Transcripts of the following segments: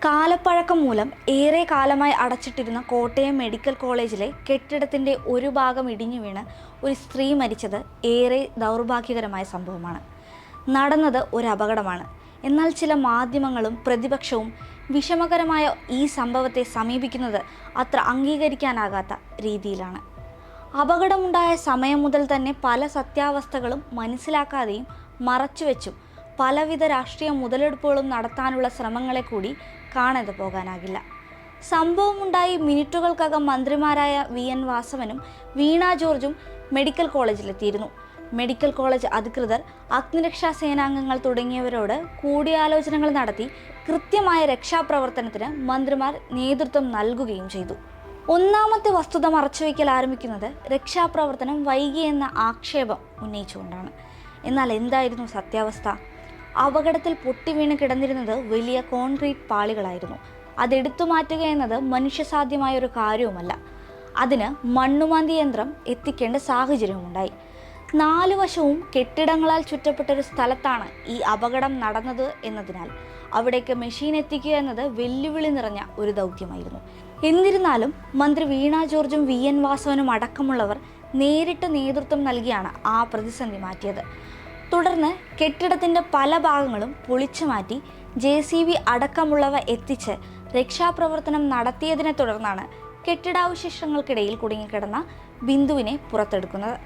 കാലപ്പഴക്കം മൂലം ഏറെ കാലമായി അടച്ചിട്ടിരുന്ന കോട്ടയം മെഡിക്കൽ കോളേജിലെ കെട്ടിടത്തിൻ്റെ ഒരു ഭാഗം ഇടിഞ്ഞു വീണ് ഒരു സ്ത്രീ മരിച്ചത് ഏറെ ദൗർഭാഗ്യകരമായ സംഭവമാണ്. നടന്നത് ഒരു അപകടമാണ്. എന്നാൽ ചില മാധ്യമങ്ങളും പ്രതിപക്ഷവും വിഷമകരമായ ഈ സംഭവത്തെ സമീപിക്കുന്നത് അത്ര അംഗീകരിക്കാനാകാത്ത രീതിയിലാണ്. അപകടമുണ്ടായ സമയം മുതൽ തന്നെ പല സത്യാവസ്ഥകളും മനസ്സിലാക്കാതെയും മറച്ചുവെച്ചും പലവിധ രാഷ്ട്രീയ മുതലെടുപ്പുകളും നടത്താനുള്ള ശ്രമങ്ങളെ കൂടി കാണാതെ പോകാനാകില്ല. സംഭവമുണ്ടായി മിനിറ്റുകൾക്കകം മന്ത്രിമാരായ VN വാസവനും വീണ ജോർജും മെഡിക്കൽ കോളേജിലെത്തിയിരുന്നു. മെഡിക്കൽ കോളേജ് അധികൃതർ, അഗ്നിരക്ഷാ സേനാംഗങ്ങൾ തുടങ്ങിയവരോട് കൂടിയാലോചനകൾ നടത്തി കൃത്യമായ രക്ഷാപ്രവർത്തനത്തിന് മന്ത്രിമാർ നേതൃത്വം നൽകുകയും ചെയ്തു. ഒന്നാമത്തെ വസ്തുത മറച്ചുവയ്ക്കൽ ആരംഭിക്കുന്നത് രക്ഷാപ്രവർത്തനം വൈകിയെന്ന ആക്ഷേപം ഉന്നയിച്ചുകൊണ്ടാണ്. എന്നാൽ എന്തായിരുന്നു സത്യാവസ്ഥ? അപകടത്തിൽ പൊട്ടിവീണ് കിടന്നിരുന്നത് വലിയ കോൺക്രീറ്റ് പാളികളായിരുന്നു. അതെടുത്തു മാറ്റുക എന്നത് മനുഷ്യസാധ്യമായ ഒരു കാര്യവുമല്ല. അതിന് മണ്ണുമാന്തി യന്ത്രം എത്തിക്കേണ്ട സാഹചര്യവുമുണ്ടായി. 4 വശവും കെട്ടിടങ്ങളാൽ ചുറ്റപ്പെട്ടൊരു സ്ഥലത്താണ് ഈ അപകടം നടന്നത് എന്നതിനാൽ അവിടേക്ക് മെഷീൻ എത്തിക്കുക എന്നത് വെല്ലുവിളി നിറഞ്ഞ ഒരു ദൗത്യമായിരുന്നു. എന്നിരുന്നാലും മന്ത്രി വീണ ജോർജും VN വാസവനും അടക്കമുള്ളവർ നേരിട്ട് നേതൃത്വം നൽകിയാണ് ആ പ്രതിസന്ധി മാറ്റിയത്. തുടർന്ന് കെട്ടിടത്തിൻ്റെ പല ഭാഗങ്ങളും പൊളിച്ചു മാറ്റി JCB അടക്കമുള്ളവ എത്തിച്ച് രക്ഷാപ്രവർത്തനം നടത്തിയതിനെ തുടർന്നാണ് കെട്ടിടാവശിഷ്ടങ്ങൾക്കിടയിൽ കുടുങ്ങിക്കിടന്ന ബിന്ദുവിനെ പുറത്തെടുക്കുന്നത്.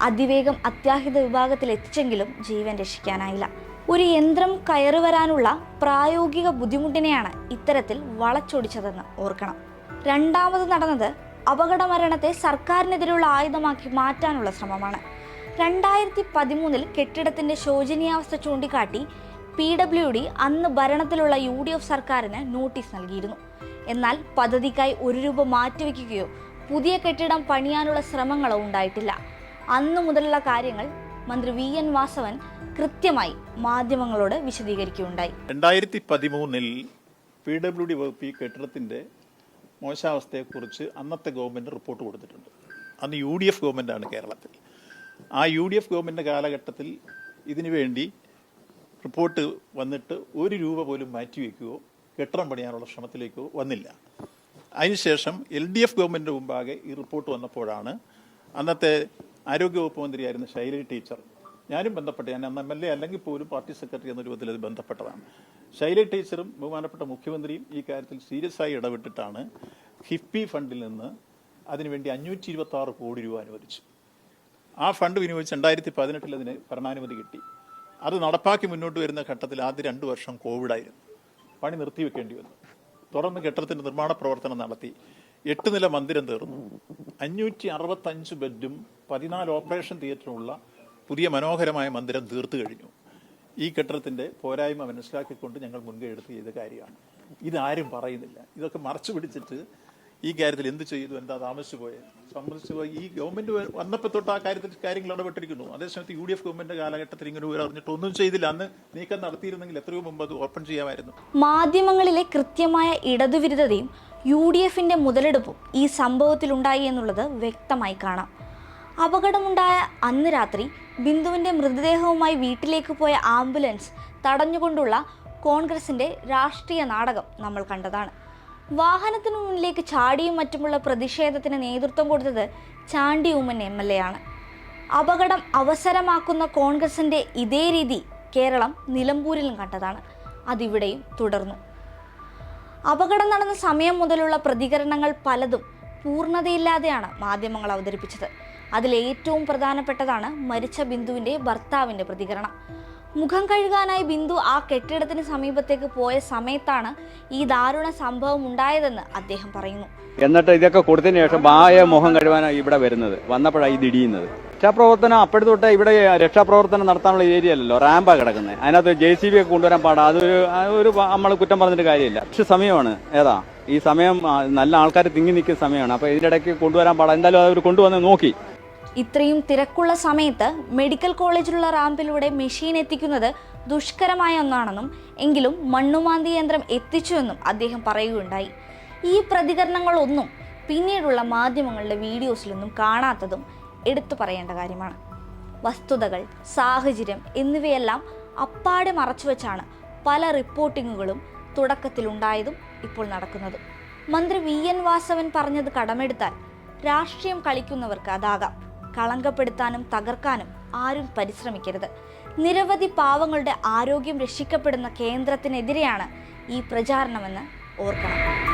അതിവേഗം അത്യാഹിത വിഭാഗത്തിൽ എത്തിച്ചെങ്കിലും ജീവൻ രക്ഷിക്കാനായില്ല. ഒരു യന്ത്രം കയറി വരാനുള്ള പ്രായോഗിക ബുദ്ധിമുട്ടിനെയാണ് ഇത്തരത്തിൽ വളച്ചൊടിച്ചതെന്ന് ഓർക്കണം. രണ്ടാമത് നടന്നത് അപകട മരണത്തെ സർക്കാരിനെതിരെയുള്ള ആയുധമാക്കി മാറ്റാനുള്ള ശ്രമമാണ്. 2013 കെട്ടിടത്തിൻ്റെ ശോചനീയാവസ്ഥ ചൂണ്ടിക്കാട്ടി PWD അന്ന് ഭരണത്തിലുള്ള UDF സർക്കാരിന് നോട്ടീസ് നൽകിയിരുന്നു. എന്നാൽ പദ്ധതിക്കായി ₹1 മാറ്റിവെക്കുകയോ പുതിയ കെട്ടിടം പണിയാനുള്ള ശ്രമങ്ങളോ ഉണ്ടായിട്ടില്ല. അന്നു മുതലുള്ള കാര്യങ്ങൾ മന്ത്രി VN വാസവൻ കൃത്യമായി മാധ്യമങ്ങളോട് വിശദീകരിക്കുകയുണ്ടായി. 2013 PWD വകുപ്പ് ഈ കെട്ടിടത്തിൻ്റെ മോശാവസ്ഥയെക്കുറിച്ച് അന്നത്തെ ഗവൺമെൻറ് റിപ്പോർട്ട് കൊടുത്തിട്ടുണ്ട്. അന്ന് UDF ഗവൺമെൻറ്റാണ് കേരളത്തിൽ. ആ UDF ഗവൺമെൻറ് കാലഘട്ടത്തിൽ ഇതിനു വേണ്ടി റിപ്പോർട്ട് വന്നിട്ട് ₹1 പോലും മാറ്റിവെക്കുകയോ കെട്ടിടം പണിയാനുള്ള ശ്രമത്തിലേക്കോ വന്നില്ല. അതിനുശേഷം LDF ഗവൺമെൻറ് മുമ്പാകെ ഈ റിപ്പോർട്ട് വന്നപ്പോഴാണ് അന്നത്തെ ആരോഗ്യവകുപ്പ് മന്ത്രിയായിരുന്ന ശൈലജ ടീച്ചർ, ഞാനും ബന്ധപ്പെട്ട, ഞാൻ അന്ന് MLA അല്ലെങ്കിൽ പോലും പാർട്ടി സെക്രട്ടറി എന്ന രൂപത്തിൽ അത് ബന്ധപ്പെട്ടതാണ്. ശൈലജ ടീച്ചറും ബഹുമാനപ്പെട്ട മുഖ്യമന്ത്രിയും ഈ കാര്യത്തിൽ സീരിയസ് ആയി ഇടപെട്ടിട്ടാണ് HIPI ഫണ്ടിൽ നിന്ന് അതിനുവേണ്ടി ₹526 കോടി അനുവദിച്ചു. ആ ഫണ്ട് വിനിയോഗിച്ച് 2018 അതിന് ഭരണാനുമതി കിട്ടി. അത് നടപ്പാക്കി മുന്നോട്ട് വരുന്ന ഘട്ടത്തിൽ ആദ്യ 2 വർഷം കോവിഡായിരുന്നു. പണി നിർത്തിവെക്കേണ്ടി വന്നു. തുടർന്ന് കെട്ടിടത്തിൻ്റെ നിർമ്മാണ പ്രവർത്തനം നടത്തി. 8 നില മന്ദിരം തീർന്നു. 565 ബെഡും 14 ഓപ്പറേഷൻ തിയേറ്ററുമുള്ള പുതിയ മനോഹരമായ മന്ദിരം തീർത്തു കഴിഞ്ഞു. ഈ കെട്ടിടത്തിൻ്റെ പോരായ്മ മനസ്സിലാക്കിക്കൊണ്ട് ഞങ്ങൾ മുൻകൈ എടുത്ത് ചെയ്ത കാര്യമാണ്. ഇതാരും പറയുന്നില്ല. ഇതൊക്കെ മറച്ചു പിടിച്ചിട്ട് ഈ കാര്യത്തിൽ എന്ത് ചെയ്തു, എന്താ താമസിച്ചു പോയത് സംബന്ധിച്ച് ഈ ഗവൺമെൻറ് വന്നപ്പോൾ തൊട്ട് ആ കാര്യങ്ങൾ ഇടപെട്ടിരിക്കുന്നു. അതേസമയത്ത് UDF ഗവൺമെൻറ് കാലഘട്ടത്തിൽ ഇങ്ങനെ അറിഞ്ഞിട്ട് ഒന്നും ചെയ്തില്ല. അന്ന് നീക്കം നടത്തിയിരുന്നെങ്കിൽ എത്രയോ മുമ്പ് അത് ഓപ്പൺ ചെയ്യാമായിരുന്നു. മാധ്യമങ്ങളിലെ കൃത്യമായ ഇടതുവിരുദ്ധതയും UDFന്റെ മുതലെടുപ്പും ഈ സംഭവത്തിലുണ്ടായി എന്നുള്ളത് വ്യക്തമായി കാണാം. അപകടമുണ്ടായ അന്ന് രാത്രി ബിന്ദുവിൻ്റെ മൃതദേഹവുമായി വീട്ടിലേക്ക് പോയ ആംബുലൻസ് തടഞ്ഞുകൊണ്ടുള്ള കോൺഗ്രസിൻ്റെ രാഷ്ട്രീയ നാടകം നമ്മൾ കണ്ടതാണ്. വാഹനത്തിനു മുന്നിലേക്ക് ചാടിയും മറ്റുമുള്ള പ്രതിഷേധത്തിന് നേതൃത്വം കൊടുത്തത് ചാണ്ടി ഉമ്മൻ MLA ആണ്. അപകടം അവസരമാക്കുന്ന കോൺഗ്രസിൻ്റെ ഇതേ രീതി കേരളം നിലമ്പൂരിലും കണ്ടതാണ്. അതിവിടെയും തുടർന്നു. അപകടം നടന്ന സമയം മുതലുള്ള പ്രതികരണങ്ങൾ പലതും പൂർണ്ണതയില്ലാതെയാണ് മാധ്യമങ്ങൾ അവതരിപ്പിച്ചത്. അതിലേറ്റവും പ്രധാനപ്പെട്ടതാണ് മരിച്ച ബിന്ദുവിൻ്റെ ഭർത്താവിൻ്റെ പ്രതികരണം. മുഖം കഴുകാനായി ബിന്ദു ആ കെട്ടിടത്തിന് സമീപത്തേക്ക് പോയ സമയത്താണ് ഈ ദാരുണ സംഭവം ഉണ്ടായതെന്ന് അദ്ദേഹം പറയുന്നു. എന്നിട്ട് ഇതൊക്കെ കൊടുത്തതിന് ശേഷം ബായ മുഖം കഴുകാനാണ് ഇവിടെ വരുന്നത്. വന്നപ്പോഴാണ് ഇത് ഇടിയുന്നത്. രക്ഷാപ്രവർത്തനം അപ്പോഴത്തൊട്ട് ഇവിടെ രക്ഷാപ്രവർത്തനം നടത്താനുള്ള ഏരിയ അല്ലല്ലോ, റാമ്പാണ് കിടക്കുന്നത്. അതിനകത്ത് JCB ഒക്കെ കൊണ്ടുവരാൻ പാടാ. അതൊരു നമ്മൾ കുറ്റം പറഞ്ഞിട്ട് കാര്യമില്ല. പക്ഷെ സമയമാണ് ഏതാ ഈ സമയം, നല്ല ആൾക്കാർ തിങ്ങി നിൽക്കുന്ന സമയമാണ്. അപ്പോൾ ഇതിൻ്റെ ഇടയ്ക്ക് കൊണ്ടുവരാൻ പാടാ. എന്തായാലും അവർ കൊണ്ടുവന്ന് നോക്കി. ഇത്രയും തിരക്കുള്ള സമയത്ത് മെഡിക്കൽ കോളേജിലുള്ള റാമ്പിലൂടെ മെഷീൻ എത്തിക്കുന്നത് ദുഷ്കരമായ ഒന്നാണെന്നും എങ്കിലും മണ്ണുമാന്തി യന്ത്രം എത്തിച്ചുവെന്നും അദ്ദേഹം പറയുകയുണ്ടായി. ഈ പ്രതികരണങ്ങളൊന്നും പിന്നീടുള്ള മാധ്യമങ്ങളുടെ വീഡിയോസിലൊന്നും കാണാത്തതും എടുത്തു പറയേണ്ട കാര്യമാണ്. വസ്തുതകൾ, സാഹചര്യം എന്നിവയെല്ലാം അപ്പാടെ മറച്ചുവെച്ചാണ് പല റിപ്പോർട്ടിങ്ങുകളും തുടക്കത്തിലുണ്ടായതും ഇപ്പോൾ നടക്കുന്നതും. മന്ത്രി VN വാസവൻ പറഞ്ഞത് കടമെടുത്താൽ രാഷ്ട്രീയം കളിക്കുന്നവർക്ക് അതാകാം. കളങ്കപ്പെടുത്താനും തകർക്കാനും ആരും പരിശ്രമിക്കരുത്. നിരവധി പാവങ്ങളുടെ ആരോഗ്യം രക്ഷിക്കപ്പെടുന്ന കേന്ദ്രത്തിനെതിരെയാണ് ഈ പ്രചാരണമെന്ന് ഓർക്കണം.